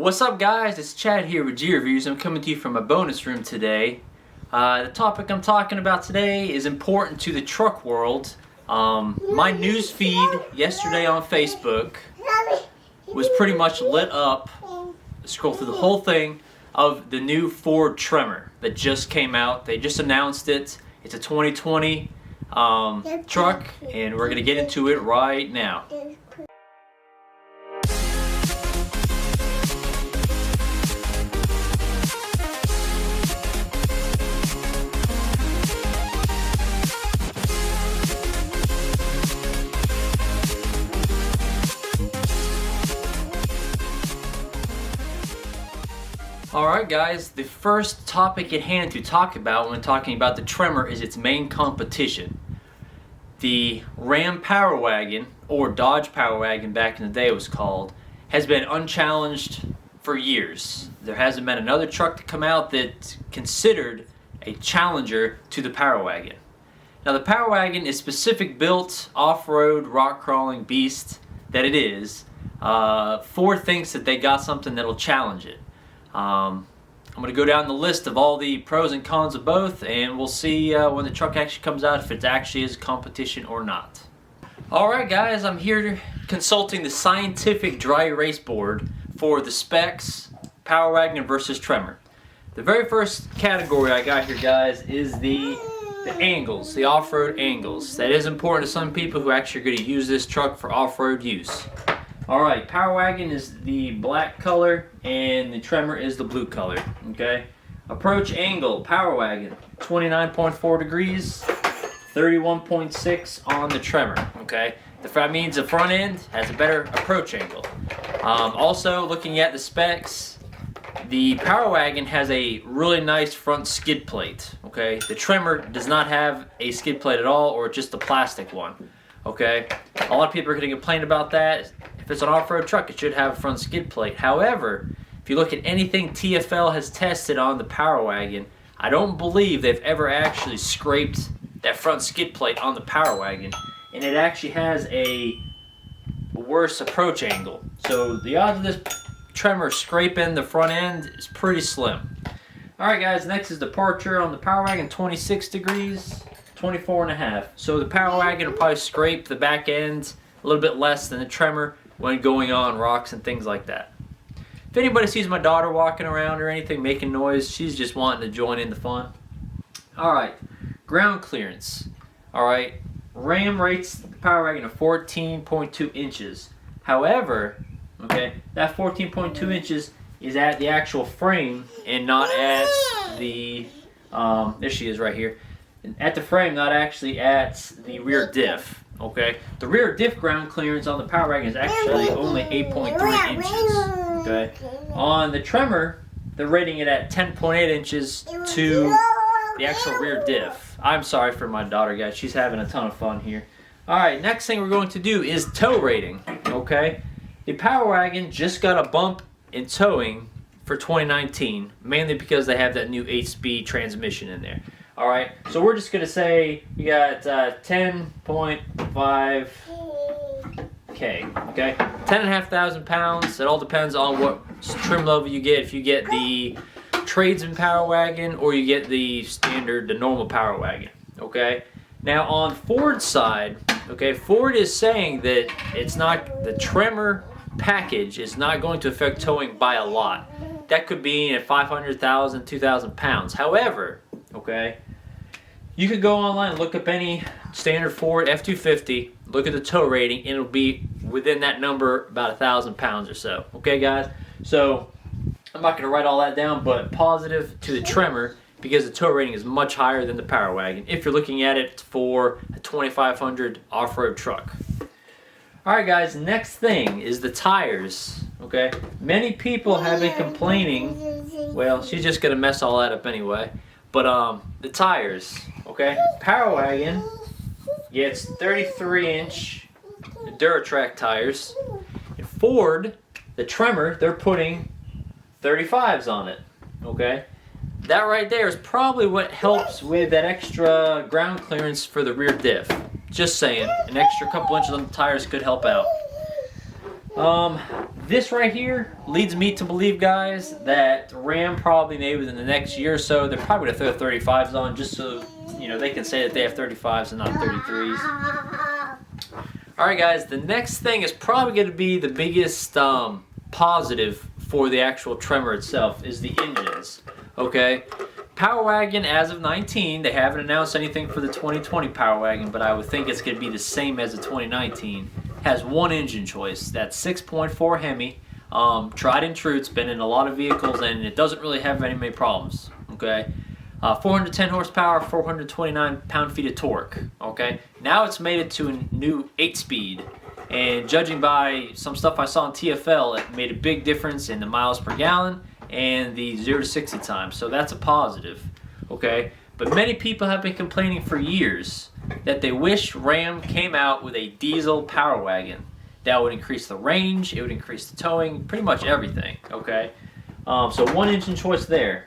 What's up, guys? It's Chad here with Greviewz. I'm coming to you from my bonus room today. The topic I'm talking about today is important to the truck world. My news feed yesterday on Facebook was pretty much lit up. Scroll through the whole thing of the new Ford Tremor that just came out. They just announced it. It's a 2020 truck, and we're going to get into it right now. Alright guys, the first topic at hand to talk about when talking about the Tremor is its main competition. The Ram Power Wagon, or Dodge Power Wagon back in the day it was called, has been unchallenged for years. There hasn't been another truck to come out that's considered a challenger to the Power Wagon. Now the Power Wagon is specific built off-road rock crawling beast that it is. Ford thinks that they got something that'll challenge it. I'm going to go down the list of all the pros and cons of both, and we'll see when the truck actually comes out if it actually is competition or not. Alright guys, I'm here consulting the scientific dry erase board for the specs Power Wagon versus Tremor. The very first category I got here, guys, is the angles, the off-road angles. That is important to some people who actually are going to use this truck for off-road use. Alright, Power Wagon is the black color and the Tremor is the blue color. Okay. Approach angle, Power Wagon, 29.4 degrees, 31.6 on the Tremor. Okay. That means the front end has a better approach angle. Also, looking at the specs, the Power Wagon has a really nice front skid plate. Okay. The Tremor does not have a skid plate at all, or just a plastic one. Okay. A lot of people are going to complain about that. If it's an off-road truck, it should have a front skid plate. However, if you look at anything TFL has tested on the Power Wagon, I don't believe they've ever actually scraped that front skid plate on the Power Wagon, and it actually has a worse approach angle. So the odds of this Tremor scraping the front end is pretty slim. Alright guys, next is departure on the Power Wagon, 26 degrees, 24.5. So the Power Wagon will probably scrape the back end a little bit less than the Tremor when going on rocks and things like that. If anybody sees my daughter walking around or anything making noise, she's just wanting to join in the fun. Alright, ground clearance. Alright, Ram rates the Power Wagon to 14.2 inches. However, okay, that 14.2 inches is at the actual frame and not at the, there she is right here, at the frame, not actually at the rear diff. Okay, the rear diff ground clearance on the Power Wagon is actually only 8.3 inches. Okay, on the Tremor, they're rating it at 10.8 inches to the actual rear diff. I'm sorry for my daughter, guys. She's having a ton of fun here. Alright, next thing we're going to do is tow rating. Okay, the Power Wagon just got a bump in towing for 2019, mainly because they have that new 8-speed transmission in there. Alright, so we're just going to say you got 10.5K, okay? 10,500 pounds. It all depends on what trim level you get. If you get the tradesman Power Wagon or you get the standard, the normal Power Wagon, okay? Now on Ford's side, okay, Ford is saying that it's not, the Tremor package is not going to affect towing by a lot. That could be at 500,000, 2,000 pounds. However, okay, you could go online and look up any standard Ford F-250, look at the tow rating, and it'll be within that number about 1,000 pounds or so. Okay, guys? So I'm not going to write all that down, but positive to the Tremor because the tow rating is much higher than the Power Wagon if you're looking at it for a 2,500 off-road truck. Alright, guys, next thing is the tires. Okay, many people have been complaining. Well, she's just going to mess all that up anyway. But the tires, okay? Power Wagon gets 33-inch Duratrack tires. And Ford, the Tremor, they're putting 35s on it, okay? That right there is probably what helps with that extra ground clearance for the rear diff. Just saying, an extra couple inches on the tires could help out. This right here leads me to believe, guys, that Ram probably maybe within the next year or so, they're probably going to throw 35s on just so, you know, they can say that they have 35s and not 33s. Alright guys, the next thing is probably going to be the biggest positive for the actual Tremor itself is the engines. Okay, Power Wagon as of 19, they haven't announced anything for the 2020 Power Wagon, but I would think it's going to be the same as the 2019. Has one engine choice. That's 6.4 Hemi. Tried and true. It's been in a lot of vehicles and it doesn't really have many problems. Okay, 410 horsepower, 429 pound-feet of torque. Okay, now it's made it to a new 8-speed, and judging by some stuff I saw on TFL, it made a big difference in the miles per gallon and the 0 to 60 time. So that's a positive. Okay, but many people have been complaining for years that they wish Ram came out with a diesel Power Wagon. That would increase the range, it would increase the towing, pretty much everything. Okay, so one engine choice there.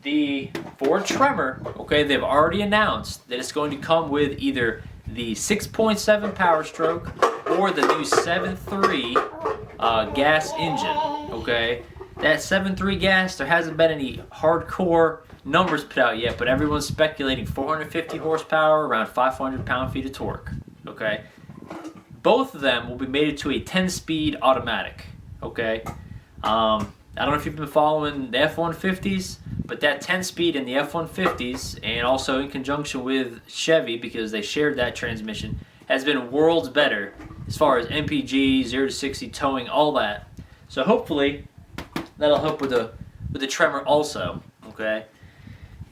The Ford Tremor, okay, they've already announced that it's going to come with either the 6.7 Power Stroke or the new 7.3 gas engine. Okay, that 7.3 gas, there hasn't been any hardcore numbers put out yet, but everyone's speculating 450 horsepower, around 500 pound-feet of torque. Okay, both of them will be mated to a 10-speed automatic. Okay, I don't know if you've been following the F-150s, but that 10-speed in the F-150s, and also in conjunction with Chevy, because they shared that transmission, has been worlds better as far as MPG, 0 to 60 towing, all that. So hopefully that'll help with the Tremor also. Okay.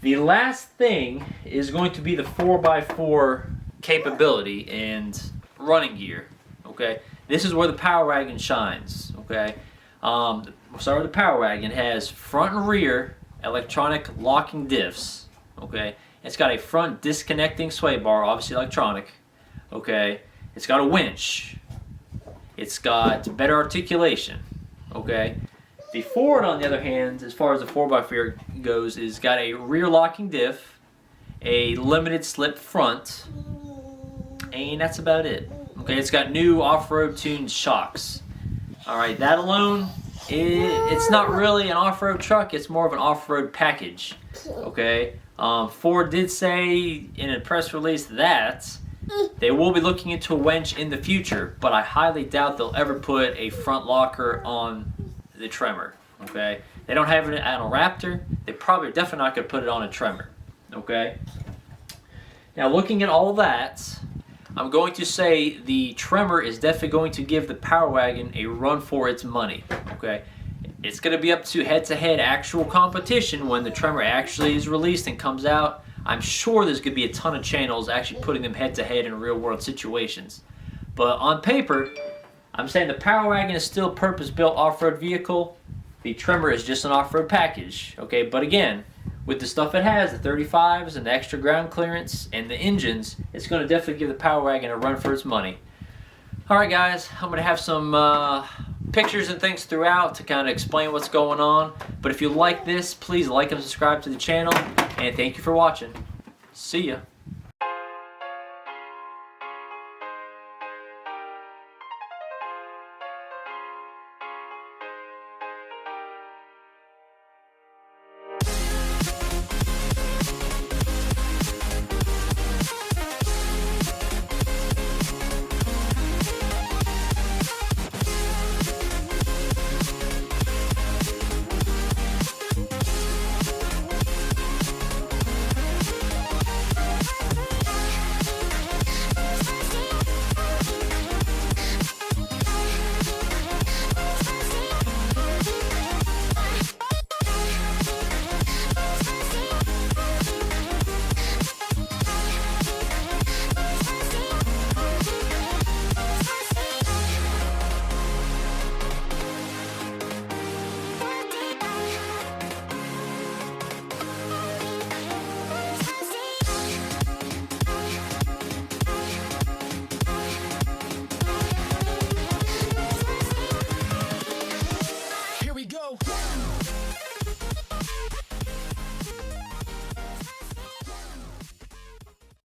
The last thing is going to be the 4x4 capability and running gear. Okay, this is where the Power Wagon shines. Okay, we'll start with the Power Wagon. It has front and rear electronic locking diffs. Okay, it's got a front disconnecting sway bar, obviously electronic. Okay, it's got a winch. It's got better articulation. Okay. The Ford, on the other hand, as far as the 4x4 goes, is got a rear locking diff, a limited slip front, and that's about it. Okay, it's got new off-road tuned shocks. Alright, that alone, it's not really an off-road truck, it's more of an off-road package. Okay, Ford did say in a press release that they will be looking into a winch in the future, but I highly doubt they'll ever put a front locker on the Tremor. Okay, they don't have it on a Raptor. They probably definitely not going to put it on a Tremor. Okay, now looking at all that, I'm going to say the Tremor is definitely going to give the Power Wagon a run for its money. Okay, it's going to be up to head-to-head actual competition when the Tremor actually is released and comes out. I'm sure there's going to be a ton of channels actually putting them head-to-head in real-world situations. But on paper, I'm saying the Power Wagon is still a purpose-built off-road vehicle. The Tremor is just an off-road package. Okay, but again, with the stuff it has, the 35s and the extra ground clearance and the engines, it's going to definitely give the Power Wagon a run for its money. Alright guys, I'm going to have some pictures and things throughout to kind of explain what's going on. But if you like this, please like and subscribe to the channel. And thank you for watching. See ya.